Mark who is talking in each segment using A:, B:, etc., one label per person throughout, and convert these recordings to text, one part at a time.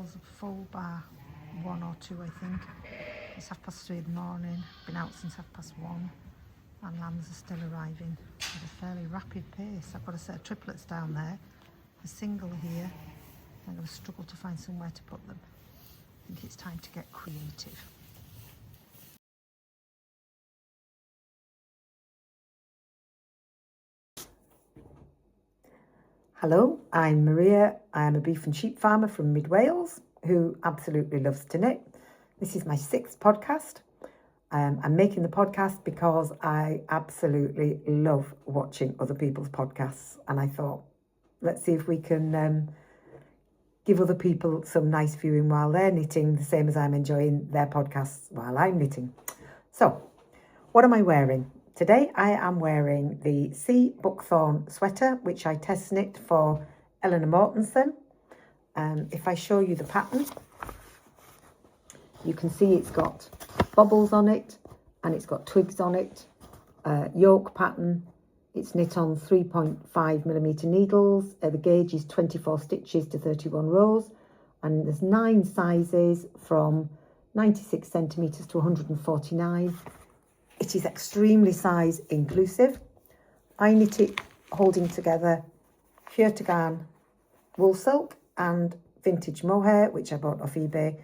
A: Wales are full bar 1 or 2, I think. It's 3:30 in the morning, been out since 1:30, and lambs are still arriving at a fairly rapid pace. I've got a set of triplets down there, a single here. I'm going to struggle to find somewhere to put them. I think it's time to get creative. Hello, I'm Maria. I'm a beef and sheep farmer from mid Wales who absolutely loves to knit. This is my 6th podcast. I'm making the podcast because I absolutely love watching other people's podcasts, and I thought, let's see if we can give other people some nice viewing while they're knitting, the same as I'm enjoying their podcasts while I'm knitting. So, what am I wearing? Today I am wearing the Sea Buckthorn sweater, which I test knit for Elenor Mortensen. If I show you the pattern, you can see it's got bobbles on it and it's got twigs on it. Yoke pattern. It's knit on 3.5mm needles. The gauge is 24 stitches to 31 rows, and there's 9 sizes from 96 centimetres to 149. It is extremely size inclusive. I knit it holding together Kjortegarn wool silk and vintage mohair, which I bought off eBay.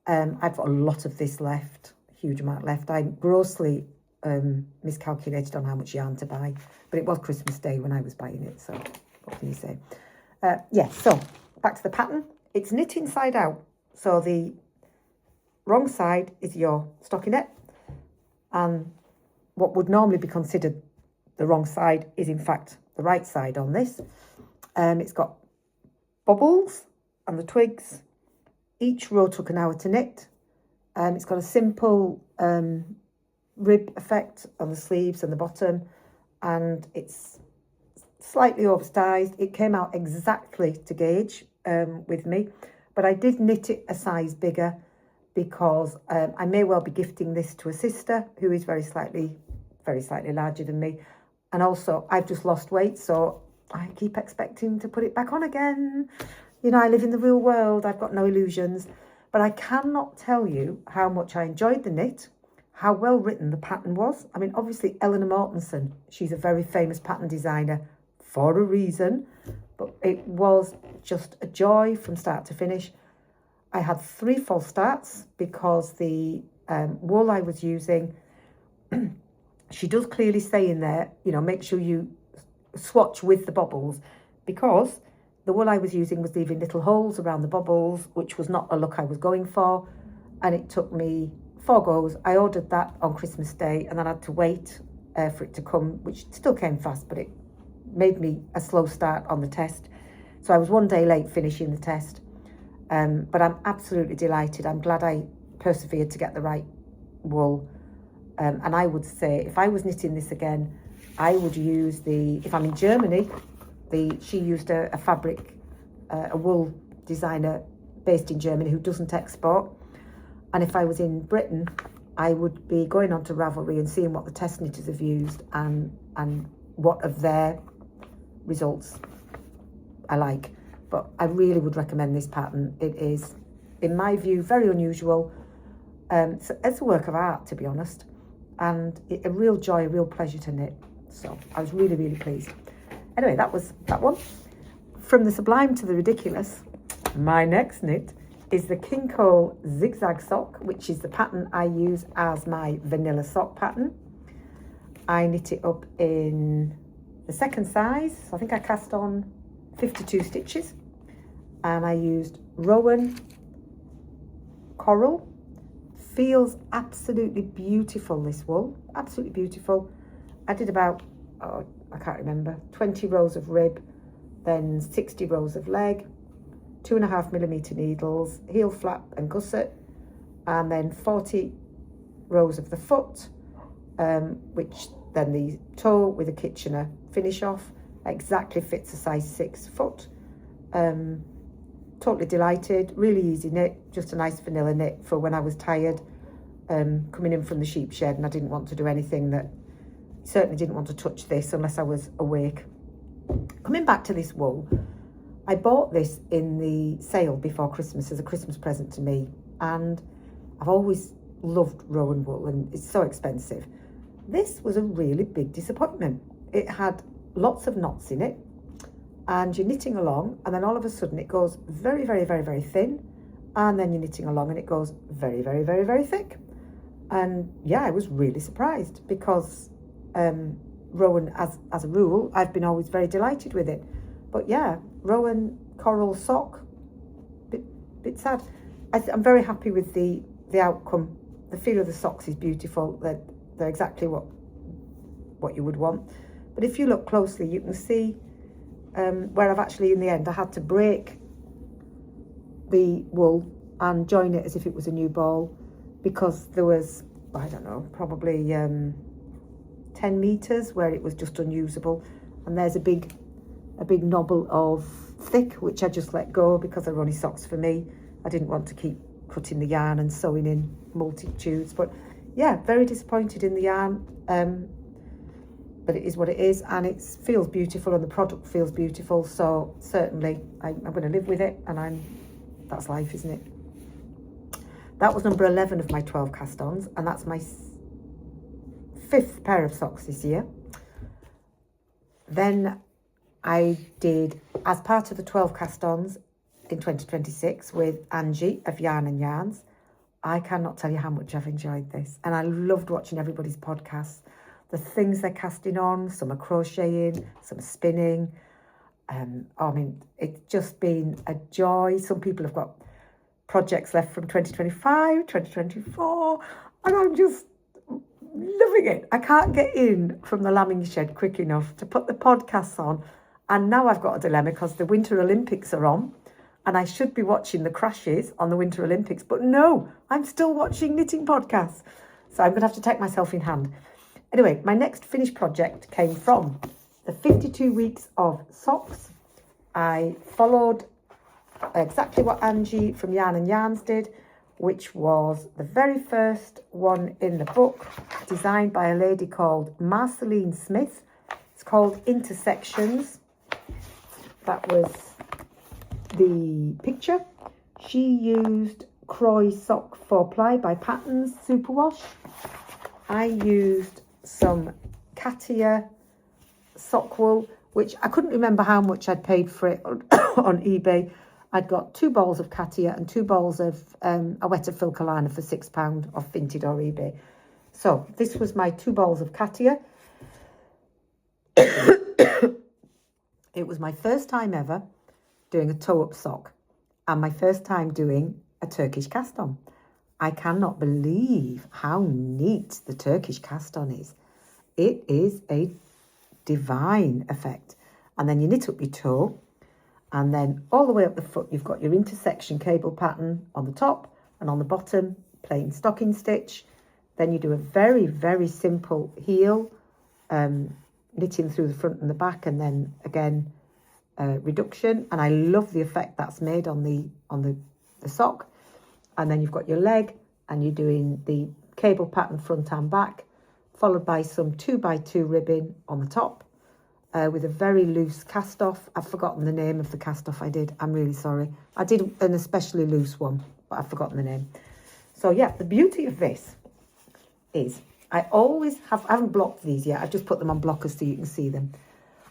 A: I've got a lot of this left, huge amount left. I grossly miscalculated on how much yarn to buy, but it was Christmas Day when I was buying it, so what can you say? So back to the pattern. It's knit inside out, so the wrong side is your stockinette, and what would normally be considered the wrong side is in fact the right side on this. It's got bubbles and the twigs. Each row took an hour to knit. It's got a simple rib effect on the sleeves and the bottom, and it's slightly oversized. It came out exactly to gauge with me, but I did knit it a size bigger because I may well be gifting this to a sister who is very slightly larger than me, and also I've just lost weight, so I keep expecting to put it back on again. You know, I live in the real world, I've got no illusions, but I cannot tell you how much I enjoyed the knit, how well written the pattern was. I mean, obviously Elenor Mortensen, she's a very famous pattern designer for a reason, but it was just a joy from start to finish. I had 3 false starts because the wool I was using, she does clearly say in there, you know, make sure you swatch with the bobbles, because the wool I was using was leaving little holes around the bobbles, which was not a look I was going for, and it took me 4 goes. I ordered that on Christmas Day, and then I had to wait for it to come, which still came fast, but it made me a slow start on the test. So I was 1 day late finishing the test. But I'm absolutely delighted. I'm glad I persevered to get the right wool. And I would say if I was knitting this again, I would use if I'm in Germany, she used a fabric, a wool designer based in Germany who doesn't export. And if I was in Britain, I would be going on to Ravelry and seeing what the test knitters have used and what of their results I like. But I really would recommend this pattern. It is, in my view, very unusual. So it's a work of art, to be honest, and a real joy, a real pleasure to knit. So I was really, really pleased. Anyway, that was that one. From the sublime to the ridiculous, my next knit is the King Cole zigzag sock, which is the pattern I use as my vanilla sock pattern. I knit it up in the 2nd size. So I think I cast on 52 stitches, and I used Rowan Coral. Feels absolutely beautiful, this wool, absolutely beautiful. I did about, I can't remember, 20 rows of rib, then 60 rows of leg, 2.5mm needles, heel flap and gusset, and then 40 rows of the foot, which then the toe with a Kitchener finish off. Exactly fits a size 6 foot. Totally delighted, really easy knit, just a nice vanilla knit for when I was tired, coming in from the sheep shed, and I didn't want to do anything certainly didn't want to touch this unless I was awake. Coming back to this wool, I bought this in the sale before Christmas as a Christmas present to me, and I've always loved Rowan wool, and it's so expensive. This was a really big disappointment. It had lots of knots in it, and you're knitting along, and then all of a sudden it goes very, very, very, very thin, and then you're knitting along and it goes very, very, very, very thick. And yeah, I was really surprised because Rowan, as a rule, I've been always very delighted with it. But yeah, Rowan coral sock, bit sad. I'm very happy with the outcome. The feel of the socks is beautiful. They're exactly what you would want. But if you look closely, you can see where I've actually, in the end, I had to break the wool and join it as if it was a new ball, because there was, I don't know, probably 10 meters where it was just unusable. And there's a big knobble of thick, which I just let go because they're only socks for me. I didn't want to keep cutting the yarn and sewing in multitudes. But yeah, very disappointed in the yarn. But it is what it is, and it feels beautiful, and the product feels beautiful. So certainly I'm going to live with it, and that's life, isn't it? That was number 11 of my 12 cast-ons, and that's my 5th pair of socks this year. Then I did, as part of the 12 cast-ons in 2026 with Angie of Yarn and Yarns. I cannot tell you how much I've enjoyed this, and I loved watching everybody's podcasts. The things they're casting on, some are crocheting, some are spinning. I mean, it's just been a joy. Some people have got projects left from 2025, 2024, and I'm just loving it. I can't get in from the lambing shed quick enough to put the podcasts on. And now I've got a dilemma because the Winter Olympics are on, and I should be watching the crashes on the Winter Olympics, but no, I'm still watching knitting podcasts. So I'm going to have to take myself in hand. Anyway, my next finished project came from the 52 weeks of socks. I followed exactly what Angie from Yarn and Yarns did, which was the very first one in the book, designed by a lady called Marceline Smith. It's called Intersections. That was the picture. She used Croy Sock 4-ply by Patterns Superwash. I used some Katia sock wool, which I couldn't remember how much I'd paid for it on eBay. I'd got 2 balls of Katia and 2 balls of a Weta Filka liner for £6 off Vinted or eBay. So this was my 2 balls of Katia. It was my first time ever doing a toe-up sock, and my first time doing a Turkish cast-on. I cannot believe how neat the Turkish cast-on is. It is a divine effect. And then you knit up your toe, and then all the way up the foot, you've got your intersection cable pattern on the top, and on the bottom, plain stocking stitch. Then you do a very, very simple heel, knitting through the front and the back, and then again, reduction. And I love the effect that's made on the sock. And then you've got your leg, and you're doing the cable pattern front and back, followed by some 2x2 ribbon on the top, with a very loose cast off. I've forgotten the name of the cast off I did. I'm really sorry. I did an especially loose one, but I've forgotten the name. So yeah, the beauty of this is I haven't blocked these yet. I've just put them on blockers so you can see them.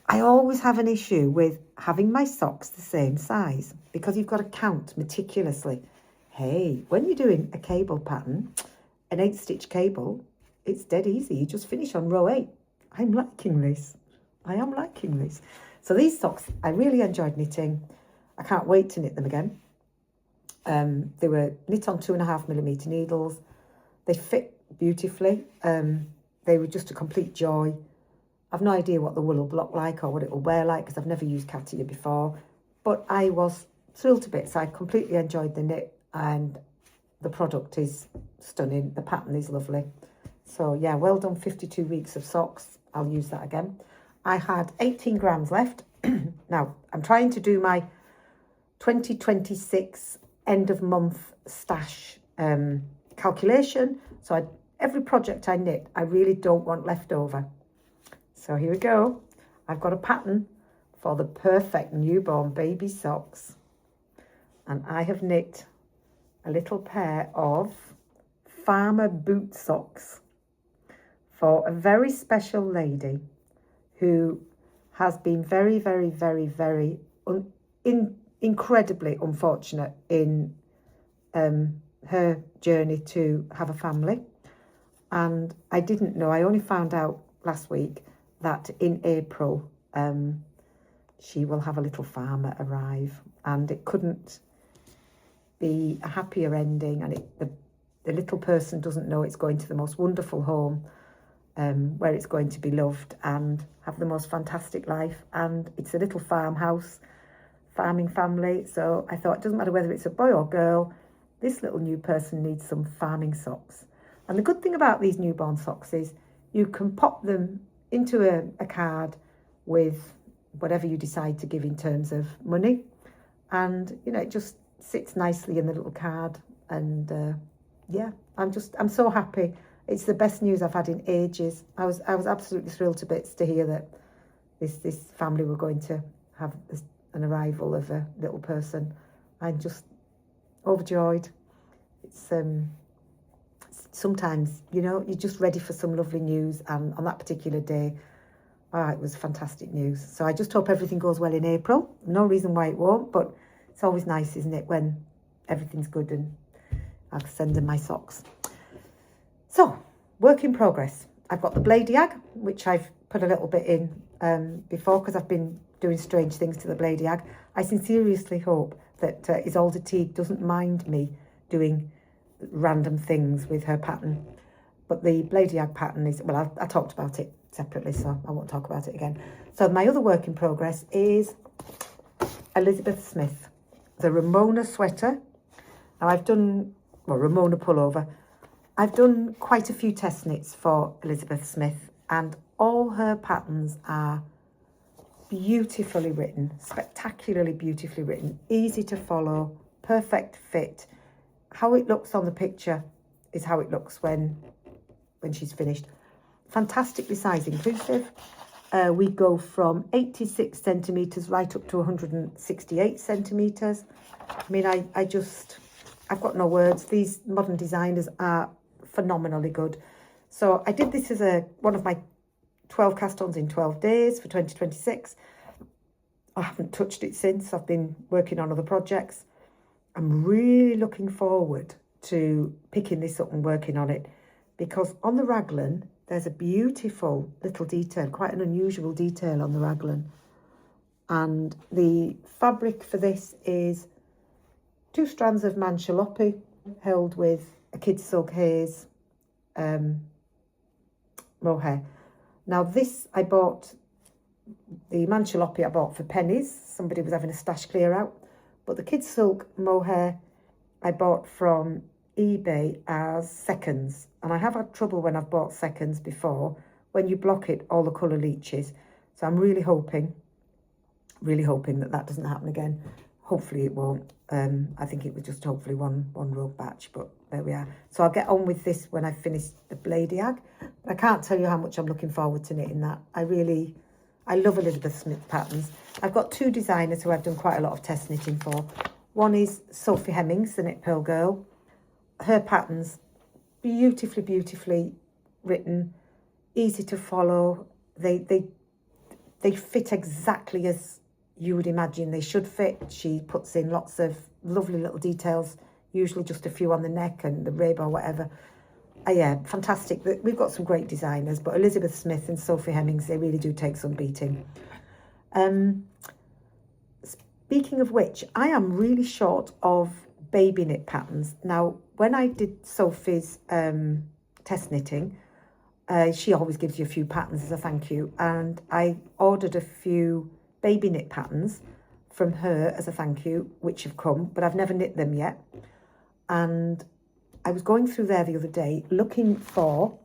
A: I always have an issue with having my socks the same size because you've got to count meticulously. Hey, when you're doing a cable pattern, an 8-stitch cable, it's dead easy. You just finish on row 8. I'm liking this. I am liking this. So these socks, I really enjoyed knitting. I can't wait to knit them again. They were knit on 2.5mm needles. They fit beautifully. They were just a complete joy. I've no idea what the wool will look like or what it will wear like because I've never used Katia before. But I was thrilled to bits. I completely enjoyed the knit, and the product is stunning. The pattern is lovely. So yeah, well done, 52 weeks of socks. I'll use that again. I had 18 grams left. Now, I'm trying to do my 2026 end of month stash calculation. So every project I knit, I really don't want left over. So here we go. I've got a pattern for the perfect newborn baby socks. And I have knit a little pair of farmer boot socks for a very special lady who has been very, very, very, very incredibly unfortunate in her journey to have a family. And I didn't know, I only found out last week that in April she will have a little farmer arrive, and it couldn't be a happier ending. And the little person doesn't know it's going to the most wonderful home where it's going to be loved and have the most fantastic life. And it's a little farmhouse, farming family. So I thought, it doesn't matter whether it's a boy or girl, this little new person needs some farming socks. And the good thing about these newborn socks is you can pop them into a card with whatever you decide to give in terms of money. And, you know, it just sits nicely in the little card. And yeah, I'm so happy. It's the best news I've had in ages. I was absolutely thrilled to bits to hear that this family were going to have an arrival of a little person. I'm just overjoyed. It's sometimes, you know, you're just ready for some lovely news, and on that particular day, it was fantastic news. So I just hope everything goes well in April. No reason why it won't, but it's always nice, isn't it, when everything's good and I'll send them my socks. So, work in progress. I've got the Bleideag, which I've put a little bit in before because I've been doing strange things to the Bleideag. I sincerely hope that Isolde Teague doesn't mind me doing random things with her pattern. But the Bleideag pattern is, well, I talked about it separately, so I won't talk about it again. So my other work in progress is Elizabeth Smith, the Ramona sweater. Now I've done, well, Ramona pullover. I've done quite a few test knits for Elizabeth Smith, and all her patterns are beautifully written, spectacularly beautifully written, easy to follow, perfect fit. How it looks on the picture is how it looks when she's finished. Fantastically size inclusive. We go from 86 centimetres right up to 168 centimetres. I mean, I've got no words. These modern designers are phenomenally good. So I did this as one of my 12 cast-ons in 12 days for 2026. I haven't touched it since. I've been working on other projects. I'm really looking forward to picking this up and working on it, because on the raglan, there's a beautiful little detail, quite an unusual detail on the raglan. And the fabric for this is 2 strands of manchalopi held with a kid's silk haze mohair. Now this, I bought, the manchalopi I bought for pennies. Somebody was having a stash clear out. But the kid's silk mohair I bought from eBay as seconds. And I have had trouble when I've bought seconds before. When you block it, all the colour leaches. So I'm really hoping that doesn't happen again. Hopefully it won't. I think it was just hopefully one rogue batch, but there we are. So I'll get on with this when I finish the Bleideag. I can't tell you how much I'm looking forward to knitting that. I love Elizabeth Smith patterns. I've got 2 designers who I've done quite a lot of test knitting for. One is Sophie Hemmings, the Knit Pearl Girl. Her patterns, beautifully, beautifully written, easy to follow. They fit exactly as you would imagine they should fit. She puts in lots of lovely little details, usually just a few on the neck and the rib or whatever. Yeah, fantastic. We've got some great designers, but Elizabeth Smith and Sophie Hemmings, they really do take some beating. Speaking of which, I am really short of baby knit patterns. Now, when I did Sophie's test knitting, she always gives you a few patterns as a thank you, and I ordered a few baby knit patterns from her as a thank you, which have come, but I've never knit them yet. And I was going through there the other day looking for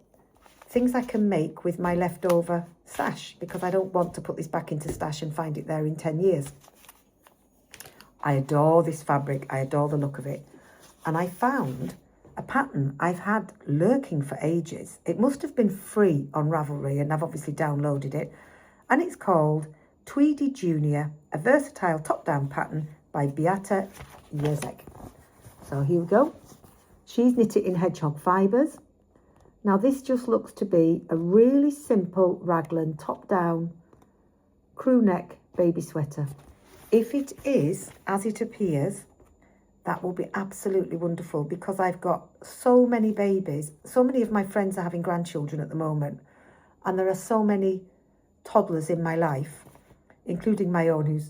A: things I can make with my leftover stash, because I don't want to put this back into stash and find it there in 10 years. I adore this fabric. I adore the look of it. And I found a pattern I've had lurking for ages. It must have been free on Ravelry, and I've obviously downloaded it. And it's called Tweedy Junior, a versatile top-down pattern by Bleideag. So here we go. She's knit it in hedgehog fibres. Now this just looks to be a really simple raglan top-down crew neck baby sweater. If it is as it appears, that will be absolutely wonderful, because I've got so many babies. So many of my friends are having grandchildren at the moment, and there are so many toddlers in my life, including my own,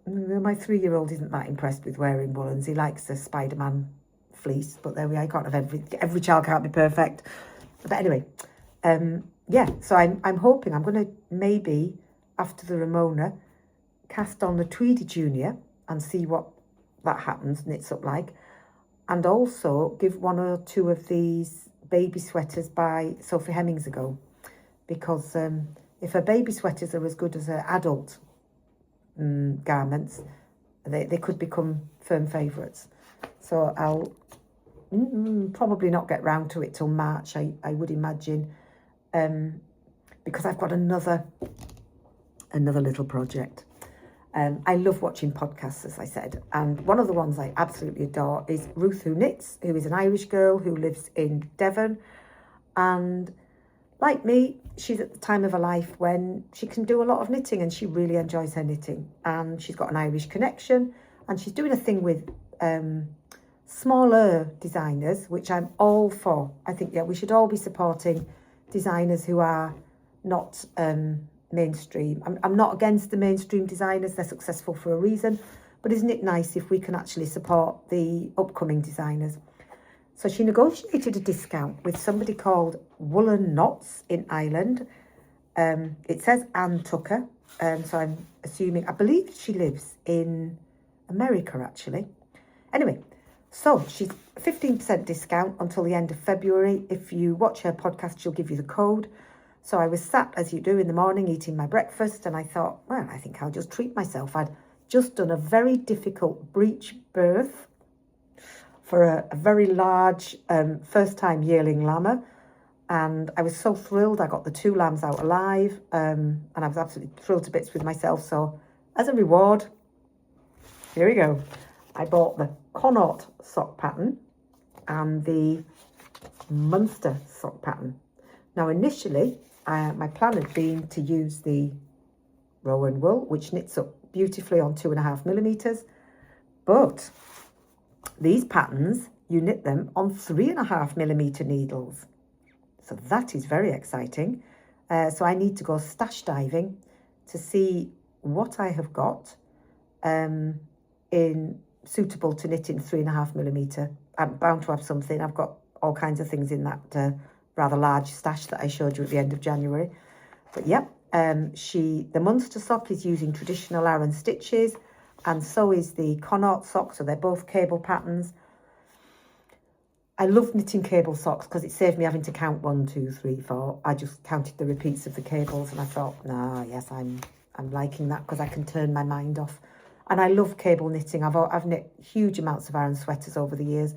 A: my 3-year-old isn't that impressed with wearing woolens. He likes a Spider-Man fleece, but there we are. I can't have every child can't be perfect. But anyway, yeah, so I'm hoping I'm going to maybe, after the Ramona, cast on the Tweedy Junior and see what that happens, knits up like, and also give 1 or 2 of these baby sweaters by Sophie Hemmings a go, because if her baby sweaters are as good as her adult garments, they could become firm favourites. So I'll probably not get round to it till March, I would imagine, because I've got another little project. I love watching podcasts, as I said, and one of the ones I absolutely adore is Ruth Who Knits, who is an Irish girl who lives in Devon, and like me, she's at the time of her life when she can do a lot of knitting, and she really enjoys her knitting, and she's got an Irish connection, and she's doing a thing with smaller designers, which I'm all for. I think, yeah, we should all be supporting designers who are not mainstream. I'm not against the mainstream designers, they're successful for a reason, but isn't it nice if we can actually support the upcoming designers? So she negotiated a discount with somebody called Woolen Knots in Ireland. It says Anne Tucker, so I'm assuming, I believe she lives in America actually. Anyway, so she's 15% discount until the end of February. If you watch her podcast, she'll give you the code. So I was sat, as you do, in the morning eating my breakfast, and I thought, well, I think I'll just treat myself. I'd just done a very difficult breech birth for a very large first-time yearling llama, and I was so thrilled. I got the 2 lambs out alive, and I was absolutely thrilled to bits with myself. So as a reward, here we go. I bought the Connaught sock pattern and the Munster sock pattern. Now, initially, my plan had been to use the Rowan wool, which knits up beautifully on 2.5mm, but these patterns, you knit them on 3.5mm needles. So that is very exciting. So I need to go stash diving to see what I have got in suitable to knit in 3.5mm. I'm bound to have something. I've got all kinds of things in that rather large stash that I showed you at the end of January. But yeah, the Munster sock is using traditional Aran stitches, and so is the Connaught sock, so they're both cable patterns. I love knitting cable socks because it saved me having to count 1, 2, 3, 4. I just counted the repeats of the cables, and I thought, yes, I'm liking that because I can turn my mind off. And I love cable knitting. I've knit huge amounts of Aran sweaters over the years,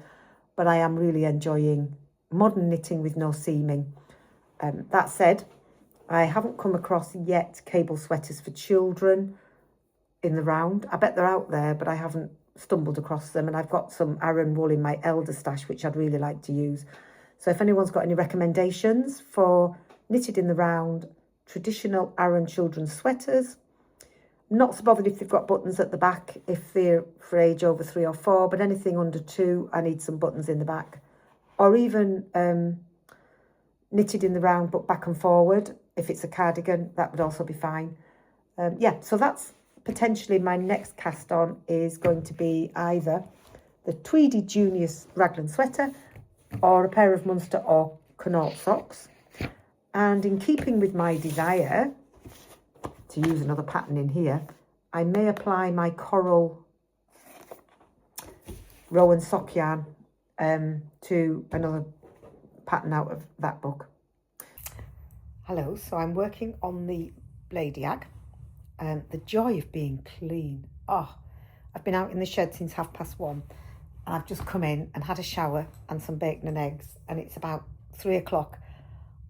A: but I am really enjoying modern knitting with no seaming. That said, I haven't come across yet cable sweaters for children in the round. I bet they're out there, but I haven't stumbled across them, and I've got some Aran wool in my elder stash which I'd really like to use. So if anyone's got any recommendations for knitted in the round traditional Aran children's sweaters, not so bothered if they've got buttons at the back if they're for age over 3 or 4, but anything under 2, I need some buttons in the back. Or even knitted in the round but back and forward. If it's a cardigan, that would also be fine. Yeah, so that's potentially my next cast on, is going to be either the Tweedy Junior's raglan sweater or a pair of Munster or Connaught socks. And in keeping with my desire to use another pattern in here, I may apply my coral Rowan sock yarn to another pattern out of that book. Hello, so I'm working on the Bleideag. The joy of being clean. Oh, I've been out in the shed since 1:30, and I've just come in and had a shower and some bacon and eggs, and it's about 3 o'clock.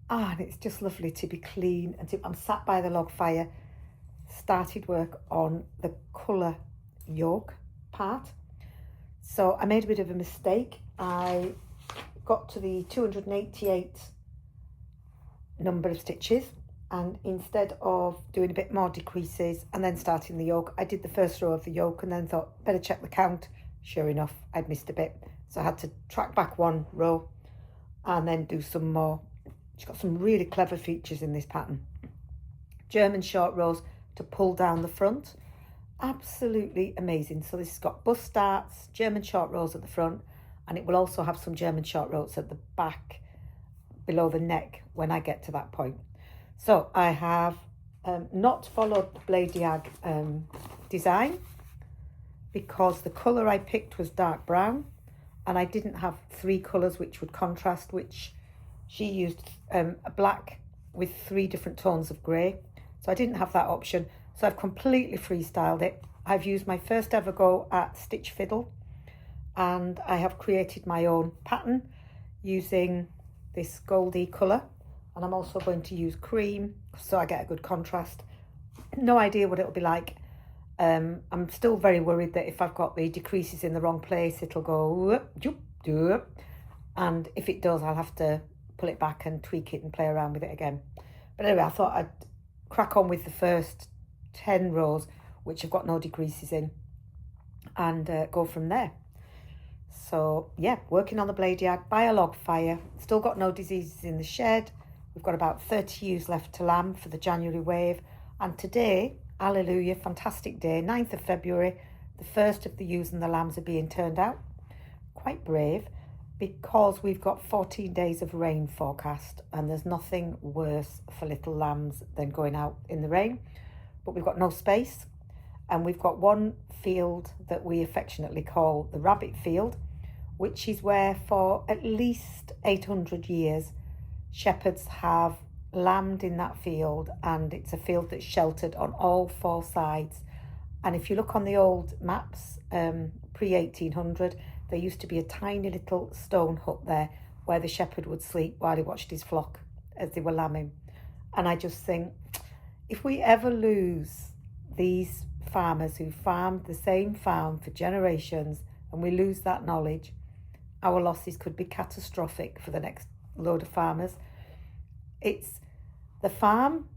A: And it's just lovely to be clean. And I'm sat by the log fire, started work on the colour yoke part. So I made a bit of a mistake. I got to the 288 number of stitches, and instead of doing a bit more decreases and then starting the yoke, I did the first row of the yoke and then thought better check the count. Sure enough, I'd missed a bit, so I had to track back one row and then do some more. She's got some really clever features in this pattern. German short rows to pull down the front, absolutely amazing. So this has got bust darts, German short rows at the front, and it will also have some German short rows at the back below the neck when I get to that point. So I have not followed the Bleideag design because the colour I picked was dark brown, and I didn't have 3 colours which would contrast, which she used a black with 3 different tones of grey. So I didn't have that option. So I've completely freestyled it. I've used my first ever go at stitch fiddle, and I have created my own pattern using this goldy colour, and I'm also going to use cream so I get a good contrast. No idea what it'll be like. I'm still very worried that if I've got the decreases in the wrong place, it'll go and if it does, I'll have to pull it back and tweak it and play around with it again. But anyway, I thought I'd crack on with the first 10 rows which have got no decreases in, and go from there. So yeah, working on the Bleideag by a log fire. Still got no diseases in the shed. We've got about 30 ewes left to lamb for the January wave, and today, hallelujah, fantastic day, 9th of February, the first of the ewes and the lambs are being turned out. Quite brave, because we've got 14 days of rain forecast, and there's nothing worse for little lambs than going out in the rain. But we've got no space, and we've got one field that we affectionately call the rabbit field, which is where for at least 800 years shepherds have lambed in that field, and it's a field that's sheltered on all 4 sides. And if you look on the old maps, pre-1800, there used to be a tiny little stone hut there where the shepherd would sleep while he watched his flock as they were lambing. And I just think, if we ever lose these farmers who farmed the same farm for generations, and we lose that knowledge, our losses could be catastrophic for the next load of farmers. It's the farm,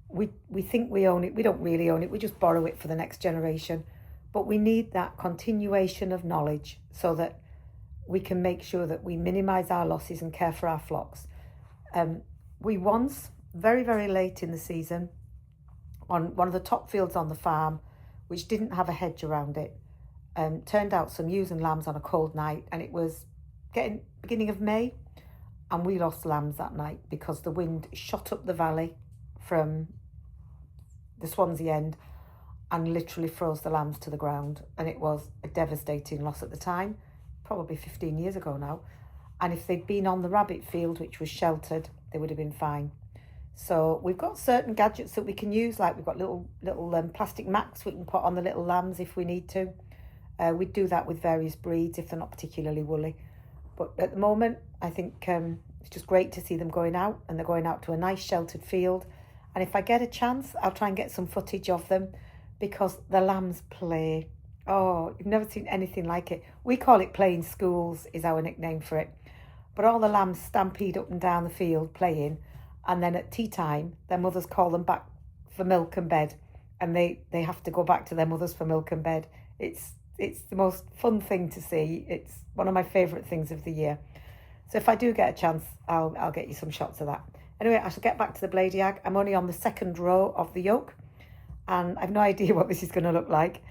A: we think we own it, we don't really own it, we just borrow it for the next generation. But we need that continuation of knowledge so that we can make sure that we minimise our losses and care for our flocks. We once, very, very late in the season, on one of the top fields on the farm, which didn't have a hedge around it, turned out some ewes and lambs on a cold night, and it was getting beginning of May, and we lost lambs that night because the wind shot up the valley from the Swansea end and literally froze the lambs to the ground, and it was a devastating loss at the time, probably 15 years ago now. And if they'd been on the rabbit field, which was sheltered, they would have been fine. So we've got certain gadgets that we can use, like we've got little plastic mats we can put on the little lambs if we need to. We do that with various breeds if they're not particularly woolly. But at the moment, I think it's just great to see them going out, and they're going out to a nice sheltered field. And if I get a chance, I'll try and get some footage of them, because the lambs play. Oh, you've never seen anything like it. We call it playing schools, is our nickname for it. But all the lambs stampede up and down the field playing, and then at tea time, their mothers call them back for milk and bed, and they have to go back to their mothers for milk and bed. It's the most fun thing to see. It's one of my favourite things of the year. So if I do get a chance, I'll get you some shots of that. Anyway, I shall get back to the Bleideag. I'm only on the 2nd row of the yoke, and I've no idea what this is going to look like.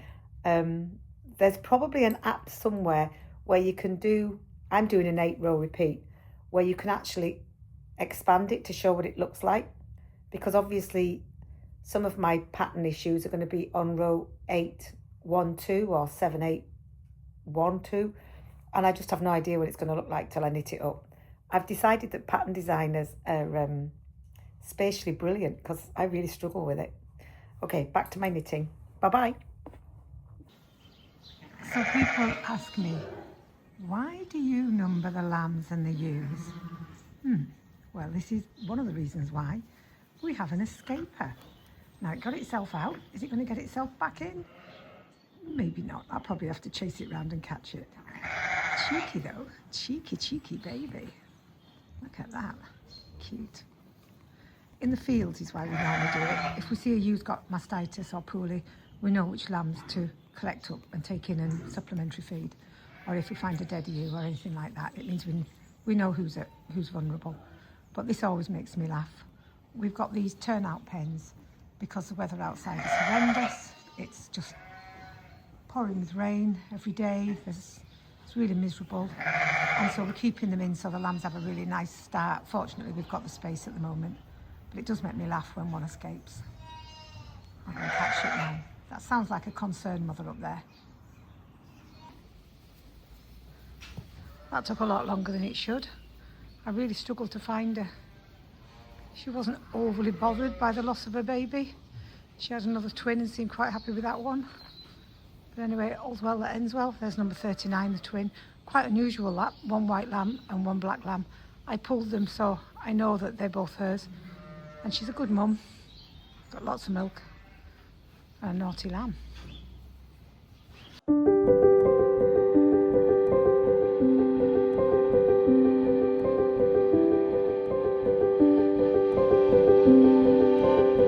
A: There's probably an app somewhere where you can do, I'm doing an 8-row repeat, where you can actually expand it to show what it looks like, because obviously some of my pattern issues are going to be on row 8-1-2 or 7-8-1-2, and I just have no idea what it's going to look like till I knit it up. I've decided that pattern designers are spatially brilliant, because I really struggle with it. Okay, back to my knitting. Bye-bye. So people ask me, why do you number the lambs and the ewes? Well, this is one of the reasons why. We have an escaper.
B: Now it got itself out. Is it going to get itself back in? Maybe not. I'll probably have to chase it round and catch it. Cheeky though. Cheeky, cheeky baby. Look at that. Cute. In the fields is why we normally do it. If we see a ew's got mastitis or poorly, we know which lambs to collect up and take in and supplementary feed. Or if we find a dead ewe or anything like that, it means we know who's vulnerable. But this always makes me laugh. We've got these turnout pens because the weather outside is horrendous. It's just pouring with rain every day. It's really miserable. And so we're keeping them in so the lambs have a really nice start. Fortunately, we've got the space at the moment. But it does make me laugh when one escapes. I'm going to catch it now. That sounds like a concerned mother up there. That took a lot longer than it should. I really struggled to find her. She wasn't overly bothered by the loss of her baby. She had another twin and seemed quite happy with that one. But anyway, all's well that ends well. There's number 39, the twin. Quite unusual that, one white lamb and one black lamb. I pulled them so I know that they're both hers. And she's a good mum. Got lots of milk. And a naughty lamb.